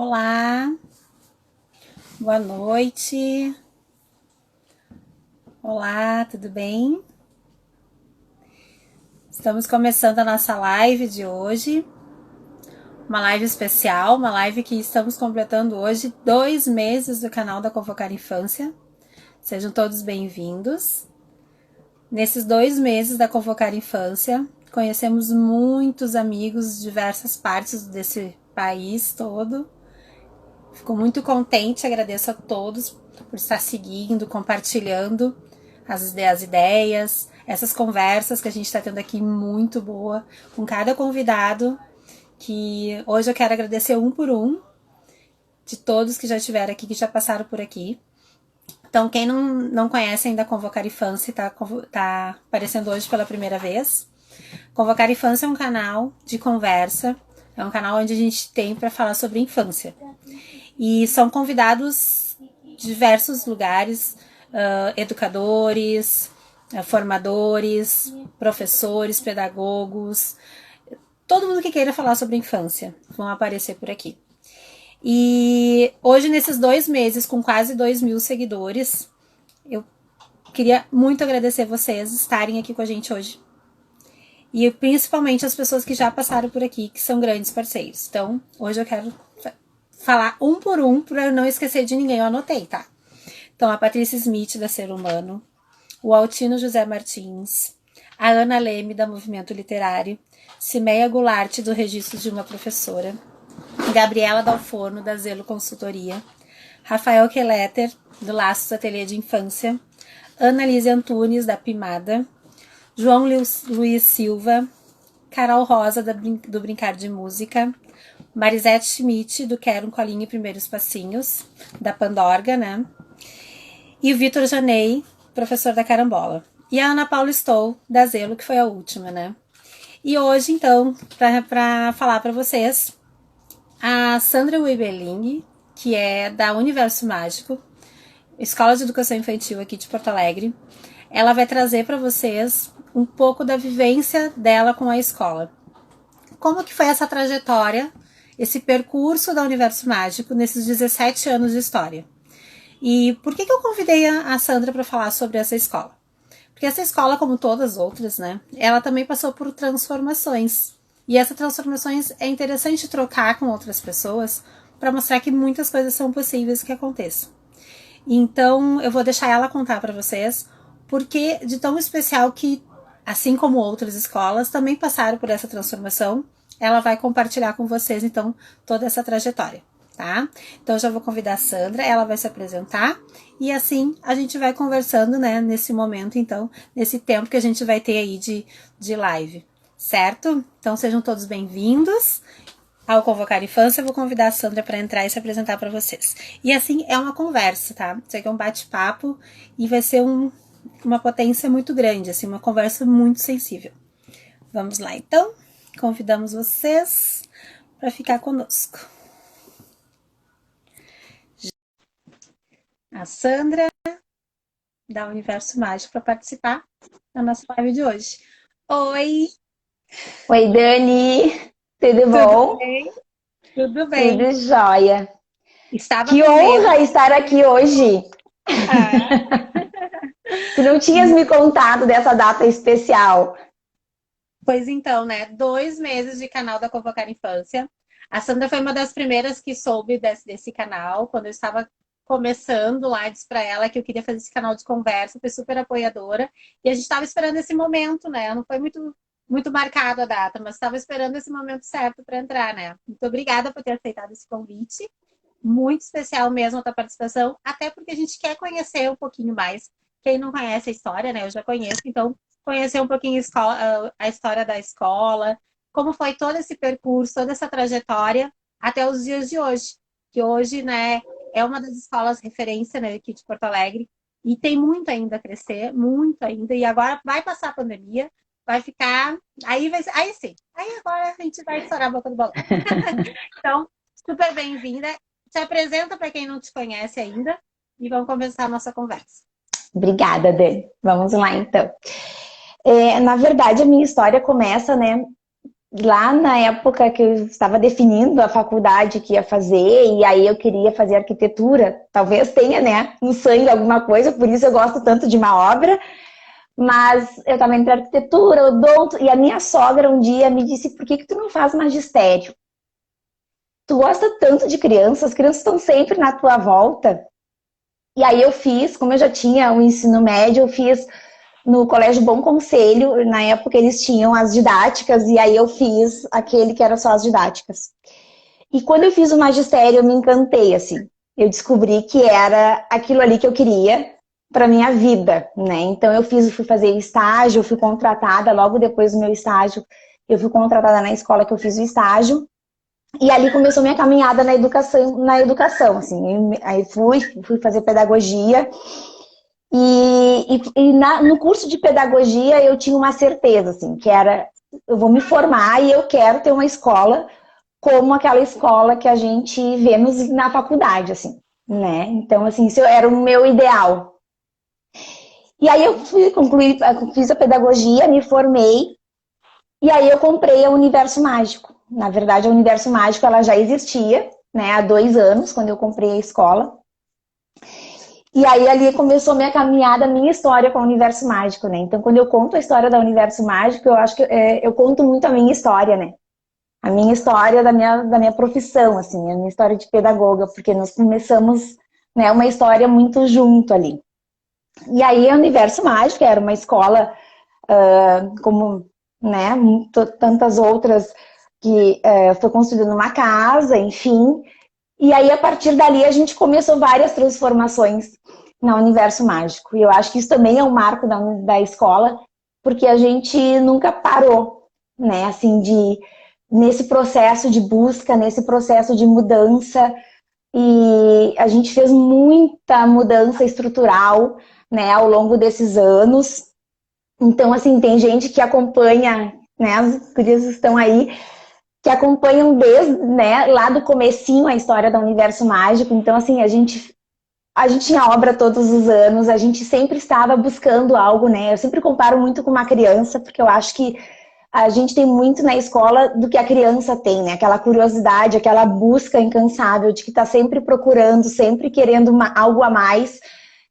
Olá, boa noite. Olá, tudo bem? Estamos começando a nossa live de hoje. Uma live especial, uma live que estamos completando hoje 2 meses do canal da Convocar Infância. Sejam todos bem-vindos. Nesses 2 meses da Convocar Infância, conhecemos muitos amigos de diversas partes desse país todo. Fico muito contente, agradeço a todos por estar seguindo, compartilhando as ideias, essas conversas que a gente está tendo aqui muito boa com cada convidado, que hoje eu quero agradecer um por um, de todos que já estiveram aqui, que já passaram por aqui. Então, quem não conhece ainda Convocar Infância, tá aparecendo hoje pela primeira vez. Convocar Infância é um canal de conversa, é um canal onde a gente tem para falar sobre infância. E são convidados de diversos lugares, educadores, formadores, professores, pedagogos, todo mundo que queira falar sobre infância vão aparecer por aqui. E hoje, nesses 2 meses, com quase 2.000 seguidores, eu queria muito agradecer vocês estarem aqui com a gente hoje. E principalmente as pessoas que já passaram por aqui, que são grandes parceiros. Então, hoje eu quero falar um por um, para eu não esquecer de ninguém, eu anotei, tá? Então, a Patrícia Smith, da Ser Humano, o Altino José Martins, a Ana Leme, da Movimento Literário, Cimeia Goulart, do Registro de uma Professora, Gabriela Dalforno, da Zelo Consultoria, Rafael Kelleter, do Laços Ateliê de Infância, Ana Lise Antunes, da Pimada, João Luiz Silva, Carol Rosa, do Brincar de Música, Marisete Schmidt, do Quero um Colinho e Primeiros Passinhos, da Pandorga, né? E o Vitor Janei, professor da Carambola. E a Ana Paula Stoll, da Zelo, que foi a última, né? E hoje, então, para falar para vocês, a Sandra Weberling, que é da Universo Mágico, Escola de Educação Infantil aqui de Porto Alegre, ela vai trazer para vocês um pouco da vivência dela com a escola. Como que foi essa trajetória, esse percurso da Universo Mágico nesses 17 anos de história. E por que eu convidei a Sandra para falar sobre essa escola? Porque essa escola, como todas as outras, né, ela também passou por transformações. E essas transformações é interessante trocar com outras pessoas para mostrar que muitas coisas são possíveis que aconteçam. Então, eu vou deixar ela contar para vocês porque de tão especial que, assim como outras escolas, também passaram por essa transformação. Ela vai compartilhar com vocês, então, toda essa trajetória, tá? Então, eu já vou convidar a Sandra, ela vai se apresentar e assim a gente vai conversando, né, nesse momento, então, nesse tempo que a gente vai ter aí de live, certo? Então, sejam todos bem-vindos. Ao Convocar Infância, eu vou convidar a Sandra para entrar e se apresentar para vocês. E assim, é uma conversa, tá? Isso aqui é um bate-papo e vai ser uma potência muito grande, assim, uma conversa muito sensível. Vamos lá, então. Convidamos vocês para ficar conosco. A Sandra, da Universo Mágico, para participar da nossa live de hoje. Oi! Oi, Dani, tudo Tudo bom? bem? Tudo bem. Tudo jóia. Estava Que com medo. honra estar aqui hoje. Ah, Tu não tinhas me contado dessa data especial. pois então, né? 2 meses de canal da Convocar Infância. A Sandra foi uma das primeiras que soube desse canal. Quando eu estava começando lá, disse para ela que eu queria fazer esse canal de conversa, foi super apoiadora. E a gente estava esperando esse momento, né? Não foi muito marcado a data, mas estava esperando esse momento certo para entrar, né? Muito obrigada por ter aceitado esse convite. Muito especial mesmo a tua participação, até porque a gente quer conhecer um pouquinho mais. Quem não conhece a história, né? Eu já conheço, então conhecer um pouquinho a história da escola, como foi todo esse percurso, toda essa trajetória até os dias de hoje. Que hoje, né, é uma das escolas referência, né, aqui de Porto Alegre e tem muito ainda a crescer, muito ainda. E agora vai passar a pandemia, vai ficar, aí sim, aí agora a gente vai estourar a boca do balão. Então, super bem-vinda. Se apresenta para quem não te conhece ainda e vamos começar a nossa conversa. Obrigada, Dani. Vamos lá, então. Na verdade, a minha história começa, né, lá na época que eu estava definindo a faculdade que ia fazer, e aí eu queria fazer arquitetura, talvez tenha, né, no sangue alguma coisa, por isso eu gosto tanto de uma obra, mas eu estava entre arquitetura, odonto, e a minha sogra um dia me disse, por que que tu não faz magistério? Tu gosta tanto de crianças, as crianças estão sempre na tua volta. E aí eu fiz, como eu já tinha o ensino médio, eu fiz no Colégio Bom Conselho, na época eles tinham as didáticas, e aí eu fiz aquele que era só as didáticas. E quando eu fiz o magistério, eu me encantei, assim. Eu descobri que era aquilo ali que eu queria para minha vida, né? Então fui fazer estágio, fui contratada, logo depois do meu estágio, eu fui contratada na escola que eu fiz o estágio, e ali começou minha caminhada na educação, assim. Aí fui fazer pedagogia, no curso de pedagogia eu tinha uma certeza, assim, que era, eu vou me formar e eu quero ter uma escola como aquela escola que a gente vê na faculdade, assim, né? Então, assim, isso era o meu ideal. E aí eu fiz a pedagogia, me formei, e aí eu comprei a Universo Mágico. Na verdade, a Universo Mágico, ela já existia, né, há 2 anos, quando eu comprei a escola. E aí ali começou minha caminhada, minha história com o Universo Mágico, né? Então, quando eu conto a história do Universo Mágico, eu acho que eu conto muito a minha história, né? A minha história da minha profissão, assim, a minha história de pedagoga, porque nós começamos, né, uma história muito junto ali. E aí, o Universo Mágico era uma escola, como, né, tantas outras, que foi construída numa casa, enfim. E aí, a partir dali, a gente começou várias transformações no Universo Mágico. E eu acho que isso também é um marco da escola, porque a gente nunca parou, né, assim, nesse processo de busca, nesse processo de mudança, e a gente fez muita mudança estrutural, né, ao longo desses anos. Então, assim, tem gente que acompanha, né, as crianças estão aí, que acompanham desde, né, lá do comecinho a história do Universo Mágico. Então, assim, a gente tinha obra todos os anos, a gente sempre estava buscando algo, né? Eu sempre comparo muito com uma criança, porque eu acho que a gente tem muito na escola do que a criança tem, né? Aquela curiosidade, aquela busca incansável de que está sempre procurando, sempre querendo algo a mais.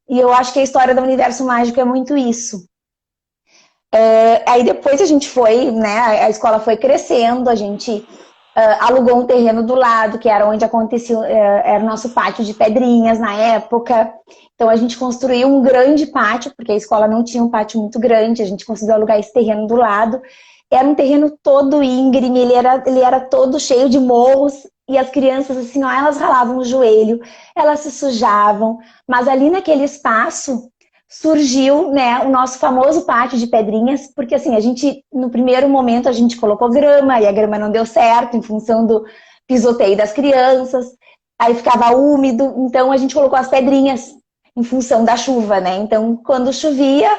E eu acho que a história do Universo Mágico é muito isso. Aí depois a gente foi, né? A escola foi crescendo, a gente alugou um terreno do lado, que era onde acontecia, era o nosso pátio de pedrinhas na época. Então a gente construiu um grande pátio, porque a escola não tinha um pátio muito grande, a gente conseguiu alugar esse terreno do lado. Era um terreno todo íngreme, ele era todo cheio de morros, e as crianças, assim, ó, elas ralavam o joelho, elas se sujavam, mas ali naquele espaço surgiu, né, o nosso famoso pátio de pedrinhas, porque assim, a gente, no primeiro momento, a gente colocou grama, e a grama não deu certo, em função do pisoteio das crianças, aí ficava úmido, então a gente colocou as pedrinhas, em função da chuva, né, então quando chovia,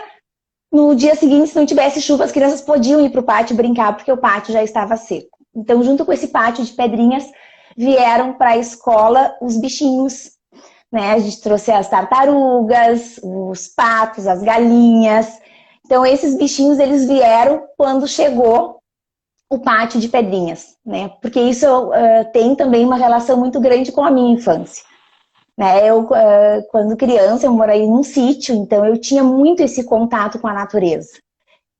no dia seguinte, se não tivesse chuva, as crianças podiam ir para o pátio brincar, porque o pátio já estava seco. Então, junto com esse pátio de pedrinhas, vieram para a escola os bichinhos, né? A gente trouxe as tartarugas, os patos, as galinhas. Então, esses bichinhos, eles vieram quando chegou o pátio de pedrinhas, né? Porque isso tem também uma relação muito grande com a minha infância. Né? Eu, quando criança, eu morei num sítio, então eu tinha muito esse contato com a natureza.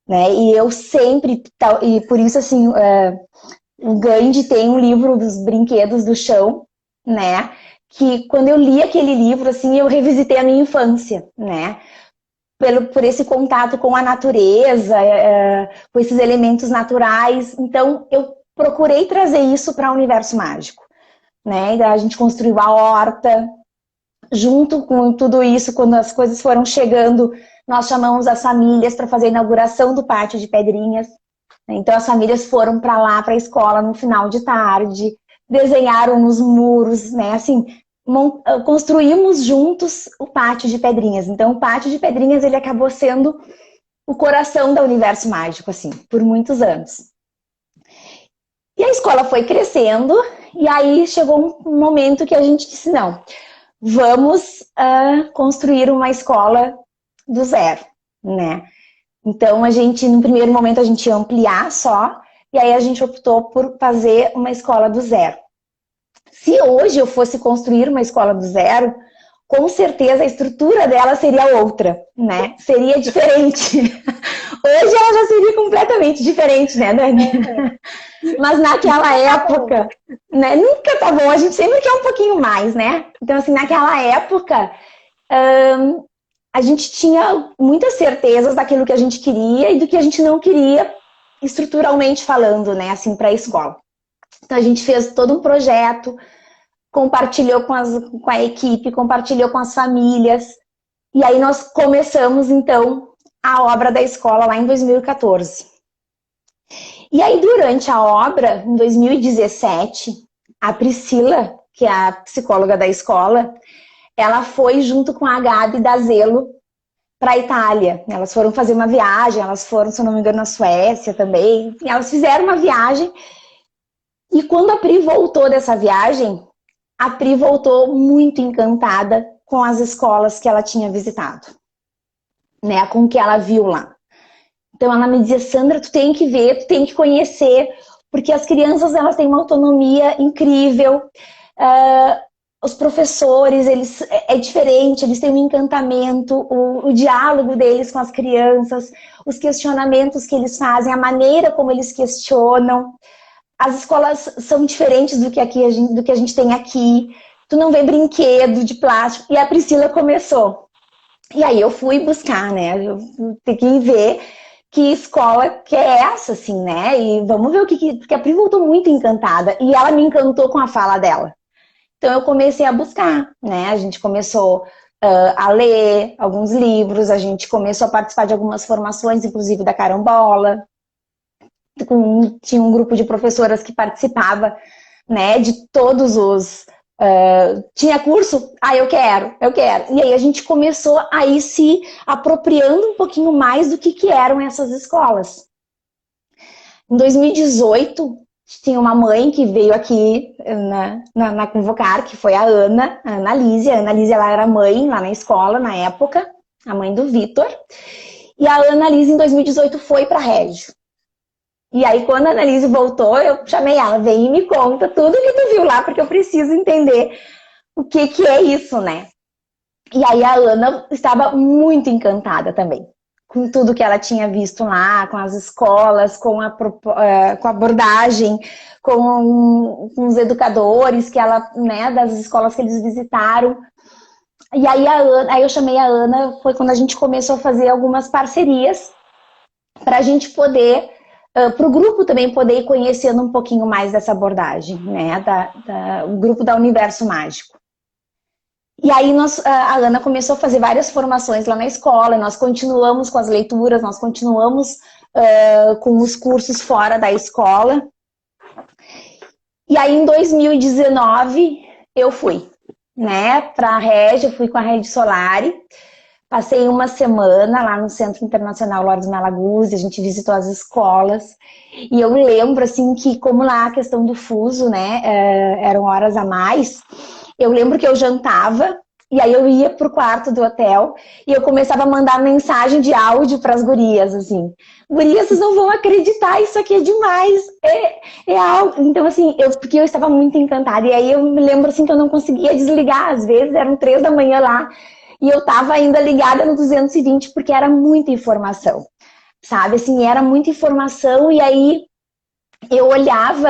Né? E eu sempre, e por isso, assim, o Gandhi tem um livro dos brinquedos do chão, né? Que quando eu li aquele livro, assim, eu revisitei a minha infância, né? Por esse contato com a natureza, com esses elementos naturais. Então, eu procurei trazer isso para o Universo Mágico. Né? A gente construiu a horta. Junto com tudo isso, quando as coisas foram chegando, nós chamamos as famílias para fazer a inauguração do pátio de pedrinhas. Então as famílias foram para lá, para a escola, no final de tarde, desenharam nos muros, né? Assim, construímos juntos o pátio de pedrinhas. Então o pátio de pedrinhas, ele acabou sendo o coração do Universo Mágico, assim, por muitos anos. E a escola foi crescendo, e aí chegou um momento que a gente disse, não, vamos construir uma escola do zero, né? Então, no primeiro momento, a gente ia ampliar só, e aí a gente optou por fazer uma escola do zero. Se hoje eu fosse construir uma escola do zero, com certeza a estrutura dela seria outra, né? Seria diferente. Hoje ela já seria completamente diferente, né, Dani? Mas naquela época, né, nunca tá bom, a gente sempre quer um pouquinho mais, né? Então, assim, naquela época, a gente tinha muitas certezas daquilo que a gente queria e do que a gente não queria, estruturalmente falando, né, assim, para a escola. Então, a gente fez todo um projeto, compartilhou com a equipe, compartilhou com as famílias, e aí nós começamos, então, a obra da escola lá em 2014. E aí, durante a obra, em 2017, a Priscila, que é a psicóloga da escola, ela foi junto com a Gabi da Zelo para a Itália. Elas foram fazer uma viagem, elas foram, se eu não me engano, na Suécia também. E elas fizeram uma viagem. E quando a Pri voltou dessa viagem, a Pri voltou muito encantada com as escolas que ela tinha visitado, né? Com o que ela viu lá. Então ela me dizia, Sandra, tu tem que ver, tu tem que conhecer, porque as crianças elas têm uma autonomia incrível. Os professores, eles é diferente, eles têm um encantamento, o diálogo deles com as crianças, os questionamentos que eles fazem, a maneira como eles questionam. As escolas são diferentes do que a gente tem aqui. Tu não vê brinquedo de plástico. E a Priscila começou. E aí eu fui buscar, né? Eu tenho que ver que escola que é essa, assim, né? E vamos ver porque a Pri voltou muito encantada. E ela me encantou com a fala dela. Então eu comecei a buscar, né? A gente começou a ler alguns livros, a gente começou a participar de algumas formações, inclusive da Carambola. Tinha um grupo de professoras que participava, né, de todos os... tinha curso? Eu quero. E aí a gente começou a ir se apropriando um pouquinho mais do que eram essas escolas. Em 2018, tinha uma mãe que veio aqui na Convocar, que foi a Ana Lísia. A Ana Lísia, ela era mãe lá na escola, na época, a mãe do Vitor. E a Ana Lísia, em 2018, foi para a Régio. E aí, quando a Annalise voltou, eu chamei ela, vem e me conta tudo que tu viu lá, porque eu preciso entender o que é isso, né? E aí a Ana estava muito encantada também, com tudo que ela tinha visto lá, com as escolas, com a abordagem, com os educadores que ela, né, das escolas que eles visitaram. E aí eu chamei a Ana, foi quando a gente começou a fazer algumas parcerias para a gente poder... para o grupo também poder ir conhecendo um pouquinho mais dessa abordagem, né? O grupo da Universo Mágico. E aí a Ana começou a fazer várias formações lá na escola, nós continuamos com as leituras, nós continuamos com os cursos fora da escola. E aí em 2019 eu fui, né, para a Régio, fui com a Rede Solari. Passei uma semana lá no Centro Internacional Lourdes Malaguzzi, a gente visitou as escolas. E eu lembro, assim, que como lá a questão do fuso, né, eram horas a mais, eu lembro que eu jantava, e aí eu ia pro quarto do hotel, e eu começava a mandar mensagem de áudio para as gurias, assim. Gurias, vocês não vão acreditar, isso aqui é demais, é algo... Então, assim, porque eu estava muito encantada, e aí eu me lembro, assim, que eu não conseguia desligar, às vezes eram 3 da manhã lá, e eu tava ainda ligada no 220, porque era muita informação, sabe? Assim, era muita informação, e aí eu olhava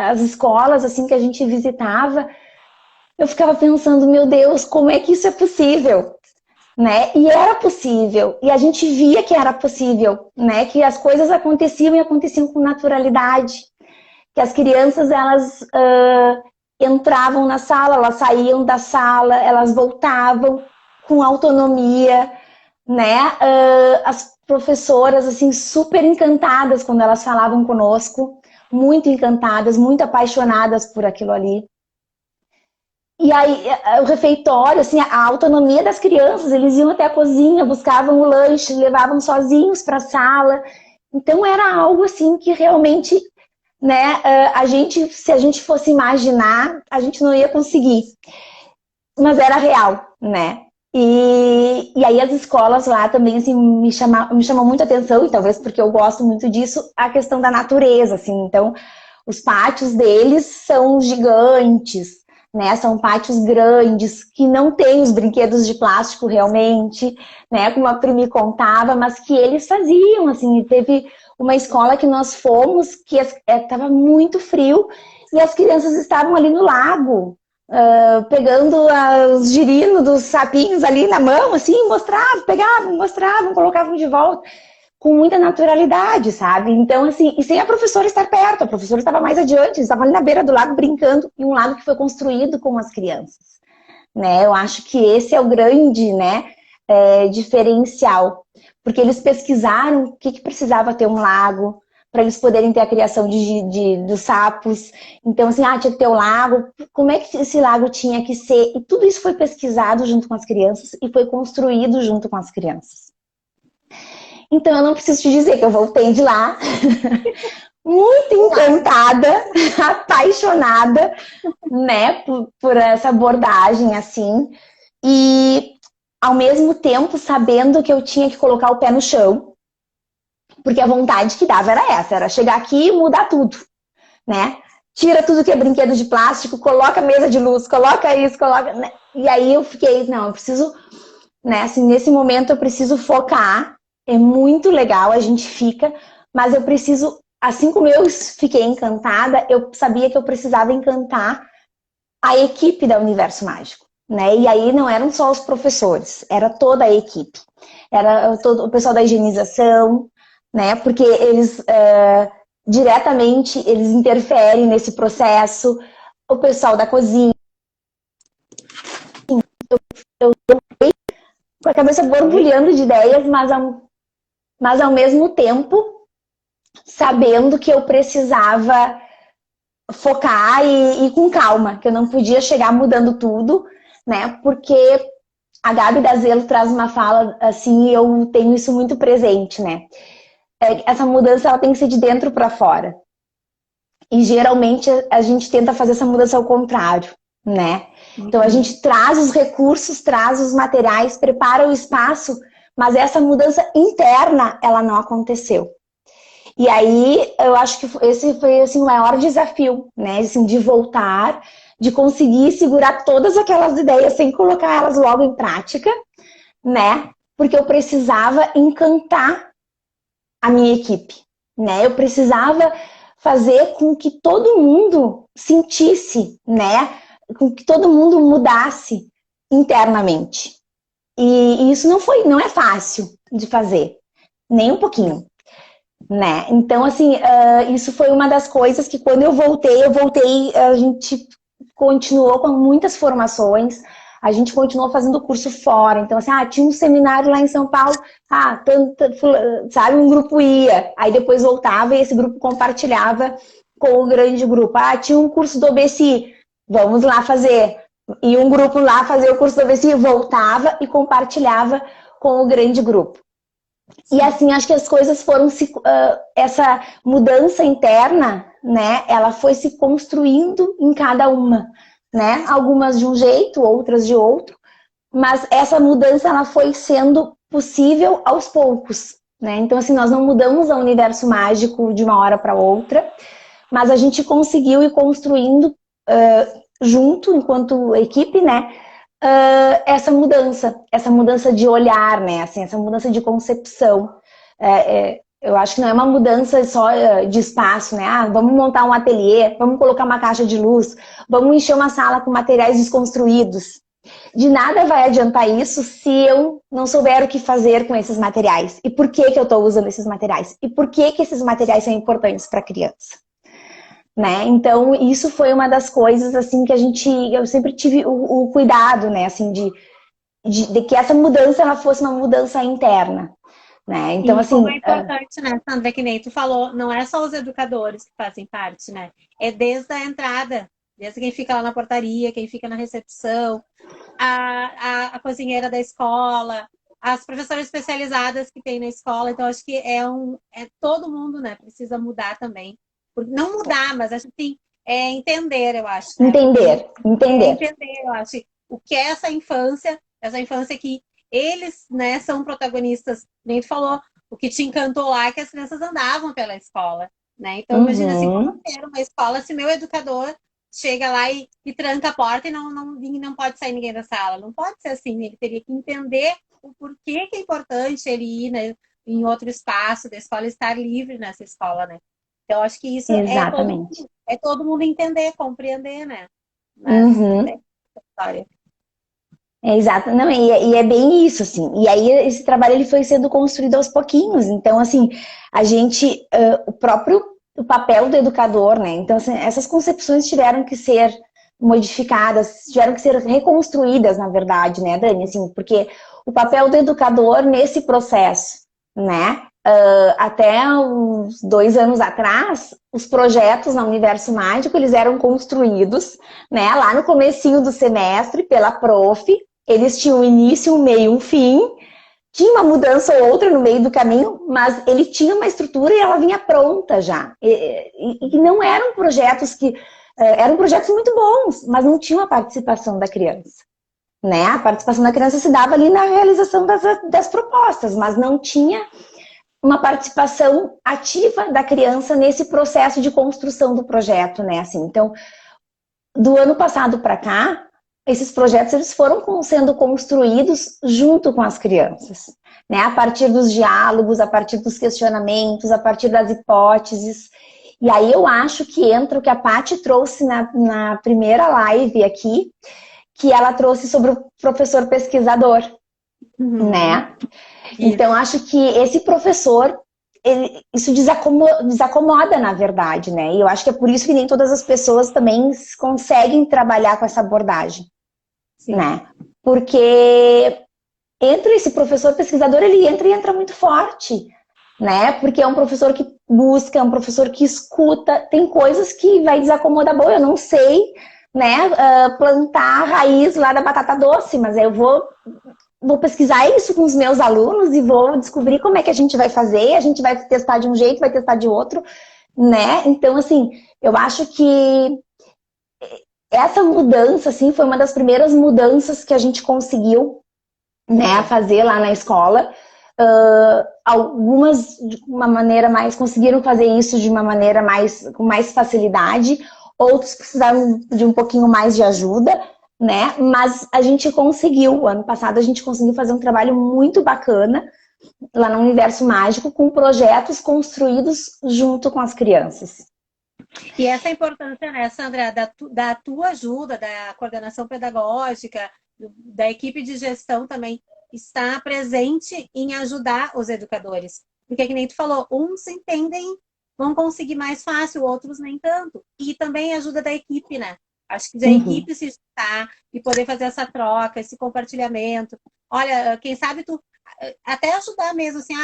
as escolas, assim, que a gente visitava, eu ficava pensando, meu Deus, como é que isso é possível? Né? E era possível, e a gente via que era possível, né? Que as coisas aconteciam e aconteciam com naturalidade, que as crianças, elas entravam na sala, elas saíam da sala, elas voltavam com autonomia, né? As professoras, assim, super encantadas quando elas falavam conosco, muito encantadas, muito apaixonadas por aquilo ali. E aí, o refeitório, assim, a autonomia das crianças, eles iam até a cozinha, buscavam o lanche, levavam sozinhos para a sala. Então, era algo, assim, que realmente, né, se a gente fosse imaginar, a gente não ia conseguir. Mas era real, né? E aí as escolas lá também assim, me chamam muito a atenção, e talvez porque eu gosto muito disso, a questão da natureza, assim. Então, os pátios deles são gigantes, né? São pátios grandes, que não tem os brinquedos de plástico realmente, né? Como a Pri me contava, mas que eles faziam, assim. Teve uma escola que nós fomos, que estava muito frio, e as crianças estavam ali no lago, pegando os girinos dos sapinhos ali na mão, assim, mostravam, colocavam de volta com muita naturalidade, sabe? Então, assim, e sem a professora estar perto, a professora estava mais adiante, estava ali na beira do lago brincando, e um lago que foi construído com as crianças, né? Eu acho que esse é o grande, né, diferencial, porque eles pesquisaram o que precisava ter um lago, para eles poderem ter a criação dos sapos. Então, assim, tinha que ter o lago, como é que esse lago tinha que ser? E tudo isso foi pesquisado junto com as crianças e foi construído junto com as crianças. Então, eu não preciso te dizer que eu voltei de lá muito encantada, apaixonada, né, por essa abordagem, assim, e ao mesmo tempo sabendo que eu tinha que colocar o pé no chão, porque a vontade que dava era essa, era chegar aqui e mudar tudo, né? Tira tudo que é brinquedo de plástico, coloca mesa de luz, coloca isso, coloca... Né? E aí eu fiquei, não, eu preciso, né, assim, nesse momento eu preciso focar, é muito legal, a gente fica, mas eu preciso, assim como eu fiquei encantada, eu sabia que eu precisava encantar a equipe da Universo Mágico, né? E aí não eram só os professores, era toda a equipe, era todo o pessoal da higienização, né? Porque eles diretamente eles interferem nesse processo, o pessoal da cozinha. Eu com a cabeça borbulhando de ideias, mas ao mesmo tempo sabendo que eu precisava focar e com calma, que eu não podia chegar mudando tudo, né? Porque a Gabi da Zelo traz uma fala assim, e eu tenho isso muito presente, né? Essa mudança ela tem que ser de dentro para fora. E geralmente a gente tenta fazer essa mudança ao contrário, né? Então a gente traz os recursos, traz os materiais, prepara o espaço, mas essa mudança interna, ela não aconteceu. E aí eu acho que esse foi assim, o maior desafio, né? Assim, de voltar, de conseguir segurar todas aquelas ideias sem colocar elas logo em prática, né? Porque eu precisava encantar a minha equipe, né? Eu precisava fazer com que todo mundo sentisse, né? Com que todo mundo mudasse internamente. E isso não é fácil de fazer, nem um pouquinho, né? Então, assim, isso foi uma das coisas que quando eu voltei, a gente continuou com muitas formações, a gente continuou fazendo curso fora. Então, assim, tinha um seminário lá em São Paulo, sabe, um grupo ia, aí depois voltava e esse grupo compartilhava com o grande grupo. Tinha um curso do OBSI, vamos lá fazer. E um grupo lá fazia o curso do OBSI, voltava e compartilhava com o grande grupo. E assim, acho que as coisas foram essa mudança interna, né? Ela foi se construindo em cada uma, né? Algumas de um jeito, outras de outro. Mas essa mudança, ela foi sendo possível aos poucos, né? Então, assim, nós não mudamos o universo mágico de uma hora para outra, mas a gente conseguiu ir construindo junto, enquanto equipe, né? Essa mudança de olhar, né? Assim, essa mudança de concepção. Eu acho que não é uma mudança só de espaço, né? Vamos montar um ateliê, vamos colocar uma caixa de luz, vamos encher uma sala com materiais desconstruídos. De nada vai adiantar isso se eu não souber o que fazer com esses materiais. E por que eu estou usando esses materiais? E por que esses materiais são importantes para a criança? Né? Então, isso foi uma das coisas assim que eu sempre tive o cuidado, né? Assim, de que essa mudança ela fosse uma mudança interna. Né? Então, assim, como é importante, né, Sandra, que nem tu falou, não é só os educadores que fazem parte, né? É desde a entrada, desde quem fica lá na portaria, quem fica na recepção, a cozinheira da escola, as professoras especializadas que tem na escola. Então, acho que todo mundo, né, precisa mudar também. Não mudar, mas acho que entender, eu acho. Né? Entender, eu acho. O que é essa infância, essa infância que eles, né, são protagonistas. Nem tu falou, o que te encantou lá é que as crianças andavam pela escola, né? Então imagina assim, como ter uma escola se meu educador chega lá e tranca a porta e não pode sair ninguém da sala. Não pode ser assim, ele teria que entender o porquê que é importante ele ir, né, em outro espaço da escola, estar livre nessa escola, né? Então, acho que isso Exatamente. é todo mundo entender, compreender, né? Mas Uhum. é história. É exato, não, e é bem isso, assim. E aí esse trabalho ele foi sendo construído aos pouquinhos. Então, assim, a gente, o próprio o papel do educador, né? Então, assim, essas concepções tiveram que ser modificadas, tiveram que ser reconstruídas, na verdade, né, Dani? Assim, porque o papel do educador nesse processo, né? Até uns 2 anos atrás, os projetos na Universo Mágico, eles eram construídos, né, lá no comecinho do semestre, pela prof, eles tinham um início, um meio, um fim, tinha uma mudança ou outra no meio do caminho, mas ele tinha uma estrutura e ela vinha pronta já. E não eram projetos que... eram projetos muito bons, mas não tinham a participação da criança. Né? A participação da criança se dava ali na realização das propostas, mas não tinha uma participação ativa da criança nesse processo de construção do projeto, né? Assim, então, do ano passado para cá, esses projetos eles foram sendo construídos junto com as crianças, né? A partir dos diálogos, a partir dos questionamentos, a partir das hipóteses. E aí eu acho que entra o que a Paty trouxe na primeira live aqui, que ela trouxe sobre o professor pesquisador, né? Então, acho que esse professor, isso desacomoda, na verdade, né? E eu acho que é por isso que nem todas as pessoas também conseguem trabalhar com essa abordagem, Sim. né? Porque entra esse professor pesquisador, ele entra muito forte, né? Porque é um professor que busca, é um professor que escuta, tem coisas que vai desacomodar. Bom, eu não sei, né, plantar a raiz lá da batata doce, mas eu vou pesquisar isso com os meus alunos e vou descobrir como é que a gente vai fazer, a gente vai testar de um jeito, vai testar de outro, né? Então, assim, eu acho que essa mudança, assim, foi uma das primeiras mudanças que a gente conseguiu, né, fazer lá na escola. Algumas de uma maneira mais conseguiram fazer isso de uma maneira com mais facilidade, outros precisaram de um pouquinho mais de ajuda, né? Mas a gente conseguiu, ano passado a gente conseguiu fazer um trabalho muito bacana lá no Universo Mágico com projetos construídos junto com as crianças. E essa importância, né, Sandra, da tua ajuda, da coordenação pedagógica, da equipe de gestão também, está presente em ajudar os educadores. Porque, que nem tu falou, uns entendem, vão conseguir mais fácil, outros nem tanto. E também ajuda da equipe, né? Acho que da equipe se estar e poder fazer essa troca, esse compartilhamento. Olha, quem sabe tu até ajudar mesmo, assim,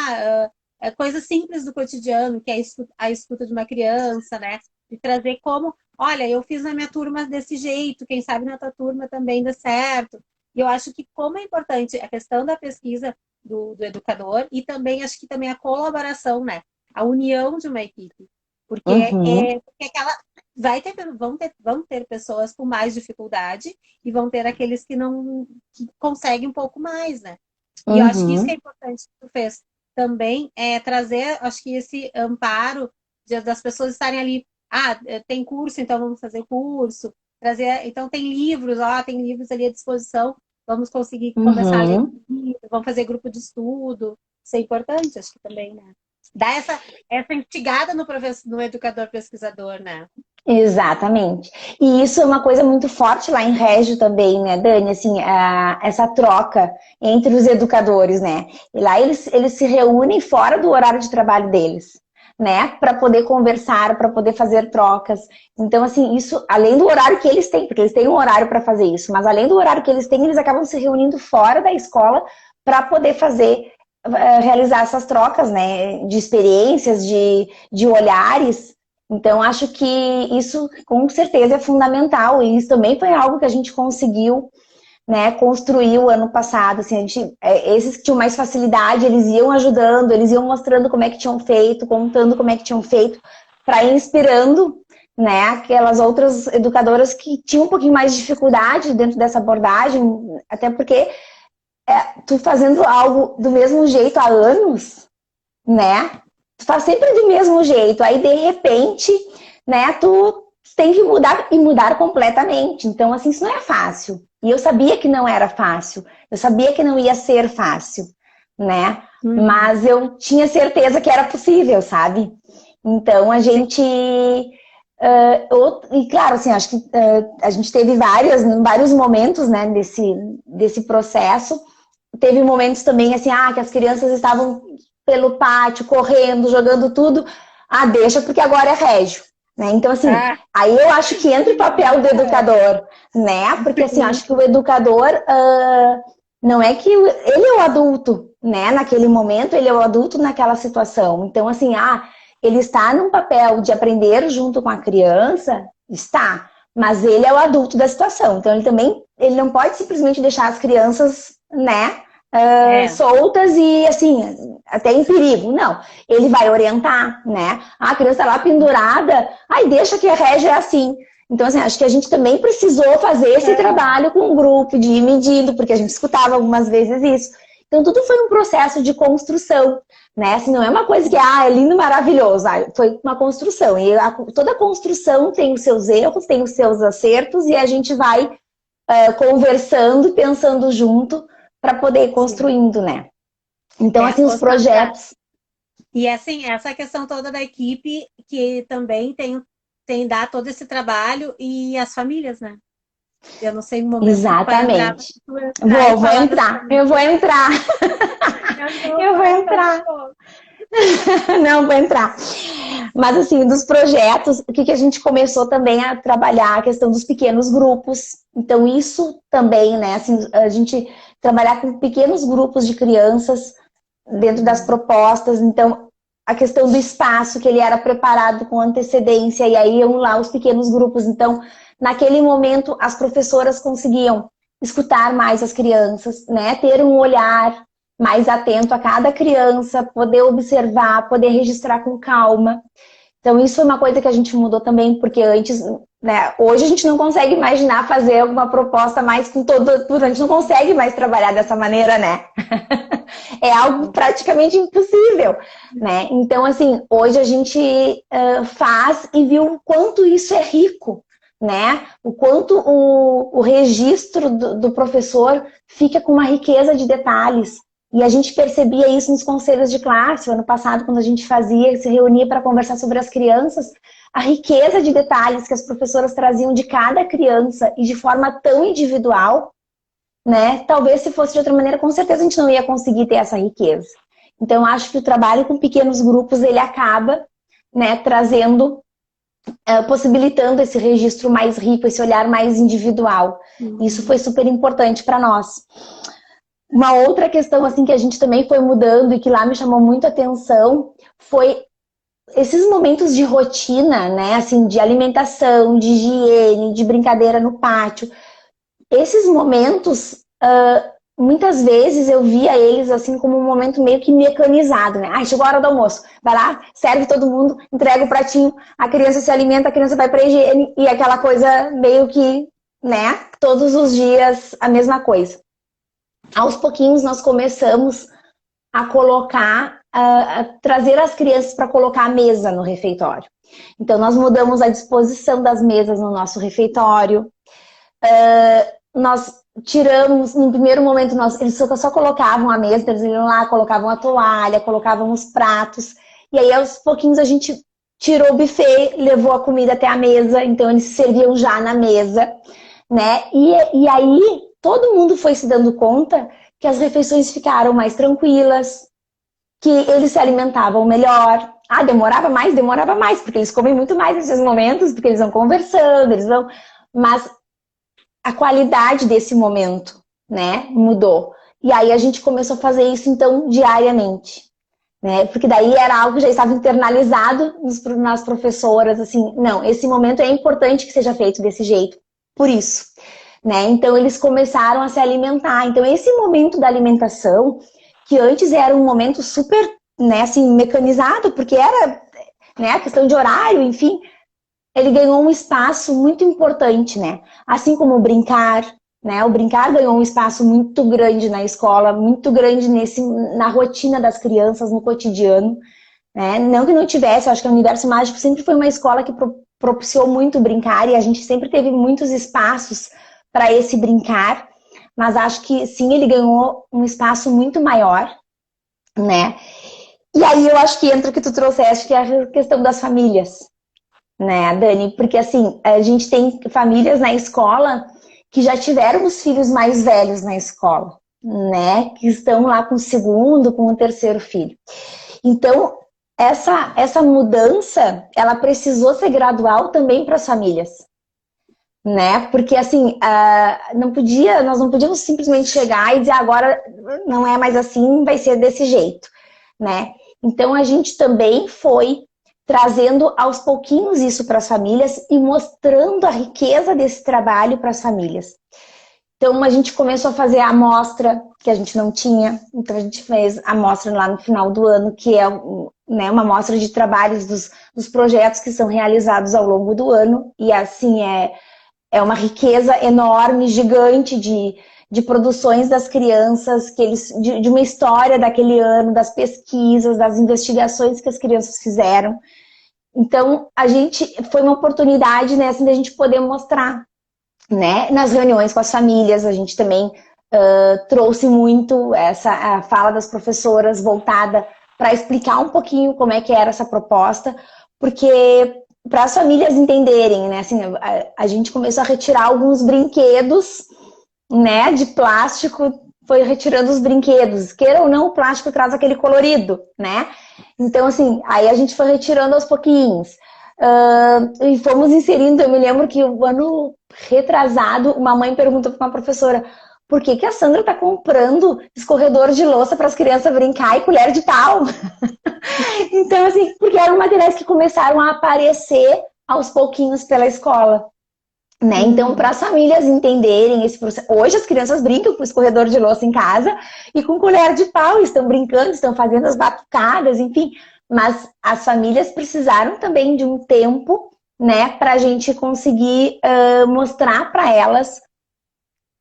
coisas simples do cotidiano, que é a escuta de uma criança, né? De trazer como, olha, eu fiz na minha turma desse jeito, quem sabe na tua turma também dá certo. E eu acho que como é importante a questão da pesquisa do educador e também acho que também a colaboração, né? A união de uma equipe. Porque aquela vão ter pessoas com mais dificuldade e vão ter aqueles que não que conseguem um pouco mais, né? E eu acho que isso que é importante que tu fez também é trazer, acho que esse amparo das pessoas estarem ali. Tem curso, então vamos fazer curso. Trazer, então tem livros, tem livros ali à disposição. Vamos conseguir começar a ler livro, vamos fazer grupo de estudo. Isso é importante, acho que também, né? Dá essa instigada no educador pesquisador, né? Exatamente. E isso é uma coisa muito forte lá em Régio também, né, Dani? Assim, essa troca entre os educadores, né? E lá eles se reúnem fora do horário de trabalho deles, né? Para poder conversar, para poder fazer trocas. Então, assim, isso, além do horário que eles têm, porque eles têm um horário para fazer isso, mas além do horário que eles têm, eles acabam se reunindo fora da escola para poder realizar essas trocas, né? De experiências, de olhares. Então, acho que isso, com certeza, é fundamental. E isso também foi algo que a gente conseguiu, né, construir o ano passado. Assim, esses que tinham mais facilidade, eles iam ajudando, eles iam mostrando como é que tinham feito, contando como é que tinham feito, para ir inspirando, né, aquelas outras educadoras que tinham um pouquinho mais de dificuldade dentro dessa abordagem, até porque tu fazendo algo do mesmo jeito há anos, né? Tu faz sempre do mesmo jeito, aí de repente, né, tu tem que mudar e mudar completamente. Então, assim, isso não é fácil. E eu sabia que não era fácil, eu sabia que não ia ser fácil, né? Mas eu tinha certeza que era possível, sabe? Então, a gente... e claro, assim, acho que a gente teve vários momentos, né, desse processo. Teve momentos também, assim, que as crianças estavam pelo pátio, correndo, jogando tudo. Deixa, porque agora é régio. Né? Então, assim, aí eu acho que entra o papel do educador, né? Porque, assim, acho que o educador não é que ele é o adulto, né? Naquele momento, ele é o adulto naquela situação. Então, assim, ele está num papel de aprender junto com a criança, está, mas ele é o adulto da situação. Então, ele não pode simplesmente deixar as crianças, né, soltas e, assim, até em perigo. Não, ele vai orientar, né? A criança tá lá pendurada, deixa que a régia é assim. Então, assim, acho que a gente também precisou fazer esse trabalho com um grupo, de ir medindo, porque a gente escutava algumas vezes isso. Então, tudo foi um processo de construção, né? Assim, não é uma coisa que, é lindo, maravilhoso. Foi uma construção. E toda construção tem os seus erros, tem os seus acertos, e a gente vai conversando, pensando junto, para poder ir construindo, né? Então, assim, os projetos... E, assim, essa questão toda da equipe, que também tem dar todo esse trabalho, e as famílias, né? Eu não sei o momento. Exatamente. Vou entrar. Eu vou entrar. Eu vou entrar. Não, vou entrar. Mas, assim, dos projetos, o que a gente começou também a trabalhar? A questão dos pequenos grupos. Então, isso também, né? Assim, a gente trabalhar com pequenos grupos de crianças dentro das propostas. Então, a questão do espaço, que ele era preparado com antecedência, e aí iam lá os pequenos grupos. Então, naquele momento, as professoras conseguiam escutar mais as crianças, né? Ter um olhar mais atento a cada criança, poder observar, poder registrar com calma. Então, isso foi uma coisa que a gente mudou também, porque antes, né, hoje a gente não consegue imaginar fazer alguma proposta mais com tudo, a gente não consegue mais trabalhar dessa maneira, né? É algo praticamente impossível, né? Então, assim, hoje a gente faz e viu o quanto isso é rico, né? O quanto o registro do professor fica com uma riqueza de detalhes. E a gente percebia isso nos conselhos de classe. O ano passado, quando a gente se reunia para conversar sobre as crianças, a riqueza de detalhes que as professoras traziam de cada criança e de forma tão individual, né? Talvez se fosse de outra maneira, com certeza a gente não ia conseguir ter essa riqueza. Então, acho que o trabalho com pequenos grupos, ele acaba, né, trazendo, possibilitando esse registro mais rico, esse olhar mais individual. Isso foi super importante para nós. Uma outra questão, assim, que a gente também foi mudando e que lá me chamou muito a atenção foi esses momentos de rotina, né, assim, de alimentação, de higiene, de brincadeira no pátio. Esses momentos, muitas vezes eu via eles, assim, como um momento meio que mecanizado, né? Chegou a hora do almoço, vai lá, serve todo mundo, entrega o pratinho, a criança se alimenta, a criança vai pra higiene, e aquela coisa meio que, né, todos os dias a mesma coisa. Aos pouquinhos nós começamos a colocar, a trazer as crianças para colocar a mesa no refeitório. Então nós mudamos a disposição das mesas no nosso refeitório. Nós tiramos, no primeiro momento, eles só colocavam a mesa, eles iam lá, colocavam a toalha, colocavam os pratos. E aí aos pouquinhos a gente tirou o buffet, levou a comida até a mesa, então eles se serviam já na mesa, né? E aí todo mundo foi se dando conta que as refeições ficaram mais tranquilas, que eles se alimentavam melhor. Demorava mais, porque eles comem muito mais nesses momentos, porque eles vão conversando, mas a qualidade desse momento, né, mudou. E aí a gente começou a fazer isso, então, diariamente, né? Porque daí era algo que já estava internalizado nas professoras, assim, não, esse momento é importante que seja feito desse jeito, por isso. Né? Então eles começaram a se alimentar. Então esse momento da alimentação, que antes era um momento super, né, assim, mecanizado, porque era, né, a questão de horário, enfim, ele ganhou um espaço muito importante, né? Assim como brincar, né? O brincar ganhou um espaço muito grande na escola, muito grande na rotina das crianças, no cotidiano, né? Não que não tivesse, eu acho que o Universo Mágico sempre foi uma escola que propiciou muito brincar e a gente sempre teve muitos espaços para esse brincar, mas acho que sim, ele ganhou um espaço muito maior, né? E aí eu acho que entra o que tu trouxeste, que é a questão das famílias, né, Dani? Porque assim, a gente tem famílias na escola que já tiveram os filhos mais velhos na escola, né? Que estão lá com o segundo, com o terceiro filho. Então, essa mudança, ela precisou ser gradual também para as famílias, né? Porque assim, nós não podíamos simplesmente chegar e dizer agora não é mais assim, vai ser desse jeito, né? Então a gente também foi trazendo aos pouquinhos isso para as famílias e mostrando a riqueza desse trabalho para as famílias. Então a gente começou a fazer a amostra que a gente não tinha, então a gente fez a amostra lá no final do ano, que é, né, uma amostra de trabalhos dos projetos que são realizados ao longo do ano, e assim é uma riqueza enorme, gigante de produções das crianças, de uma história daquele ano, das pesquisas, das investigações que as crianças fizeram. Então, foi uma oportunidade, né, assim, da gente poder mostrar, né, nas reuniões com as famílias. A gente também trouxe muito a fala das professoras voltada para explicar um pouquinho como é que era essa proposta, porque para as famílias entenderem, né, assim, a gente começou a retirar alguns brinquedos, né, de plástico, foi retirando os brinquedos. Queira ou não, o plástico traz aquele colorido, né? Então, assim, aí a gente foi retirando aos pouquinhos. E fomos inserindo, eu me lembro que o ano retrasado, uma mãe perguntou para uma professora: por que a Sandra está comprando escorredor de louça para as crianças brincar e colher de pau? Então, assim, porque eram materiais que começaram a aparecer aos pouquinhos pela escola. Né? Então, para as famílias entenderem esse processo. Hoje as crianças brincam com escorredor de louça em casa e com colher de pau, estão brincando, estão fazendo as batucadas, enfim. Mas as famílias precisaram também de um tempo, né, para a gente conseguir mostrar para elas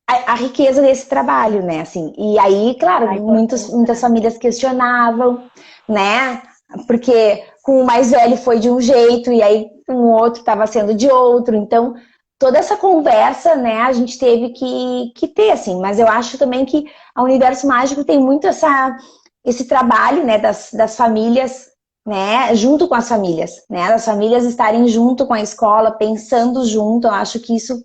a riqueza desse trabalho, né? Assim, e aí, claro, muitas famílias questionavam, né? Porque com o mais velho foi de um jeito e aí com o outro estava sendo de outro. Então, toda essa conversa, né, a gente teve que ter, assim. Mas eu acho também que a Universo Mágico tem muito esse trabalho, né, das famílias, né, junto com as famílias, né, das famílias estarem junto com a escola, pensando junto. Eu acho que isso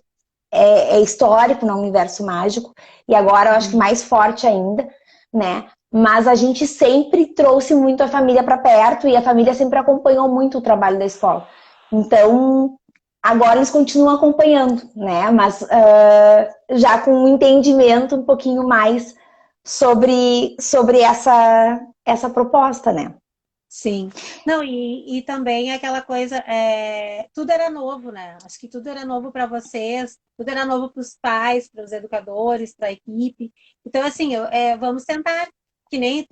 é histórico no Universo Mágico, e agora eu acho que mais forte ainda, né? Mas a gente sempre trouxe muito a família para perto e a família sempre acompanhou muito o trabalho da escola. Então, agora eles continuam acompanhando, né? Mas já com um entendimento um pouquinho mais sobre essa proposta, né? Sim. Não, e também aquela coisa, tudo era novo, né? Acho que tudo era novo para vocês, tudo era novo para os pais, para os educadores, para a equipe. Então, assim, vamos tentar, que nem